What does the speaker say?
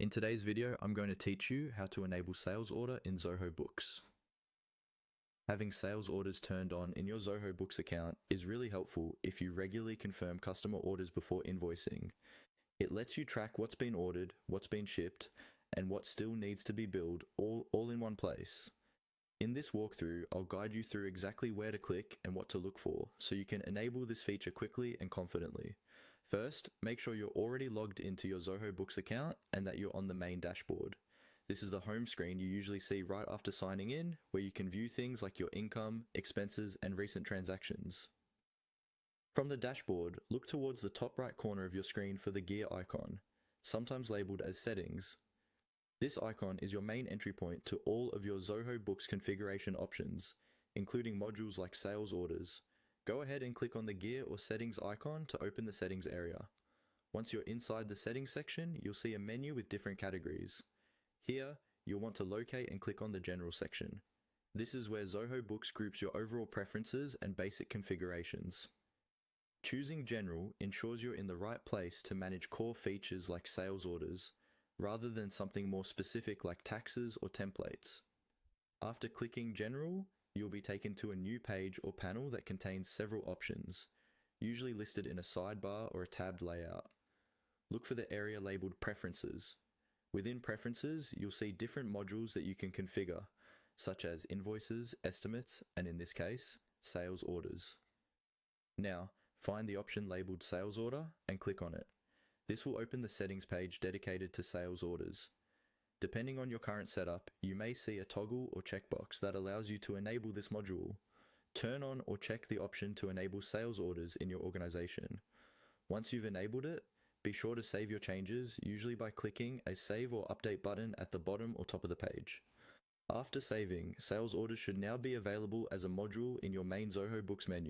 In today's video, I'm going to teach you how to enable sales order in Zoho Books. Having sales orders turned on in your Zoho Books account is really helpful if you regularly confirm customer orders before invoicing. It lets you track what's been ordered, what's been shipped, and what still needs to be billed all in one place. In this walkthrough, I'll guide you through exactly where to click and what to look for, so you can enable this feature quickly and confidently. First, make sure you're already logged into your Zoho Books account and that you're on the main dashboard. This is the home screen you usually see right after signing in, where you can view things like your income, expenses, and recent transactions. From the dashboard, look towards the top right corner of your screen for the gear icon, sometimes labeled as Settings. This icon is your main entry point to all of your Zoho Books configuration options, including modules like sales orders. Go ahead and click on the gear or settings icon to open the settings area. Once you're inside the settings section, you'll see a menu with different categories. Here, you'll want to locate and click on the general section. This is where Zoho Books groups your overall preferences and basic configurations. Choosing general ensures you're in the right place to manage core features like sales orders, rather than something more specific like taxes or templates. After clicking general, you'll be taken to a new page or panel that contains several options, usually listed in a sidebar or a tabbed layout. Look for the area labeled Preferences. Within Preferences, you'll see different modules that you can configure, such as invoices, estimates, and in this case, sales orders. Now, find the option labeled Sales Order and click on it. This will open the settings page dedicated to sales orders. Depending on your current setup, you may see a toggle or checkbox that allows you to enable this module. Turn on or check the option to enable sales orders in your organization. Once you've enabled it, be sure to save your changes, usually by clicking a Save or Update button at the bottom or top of the page. After saving, sales orders should now be available as a module in your main Zoho Books menu.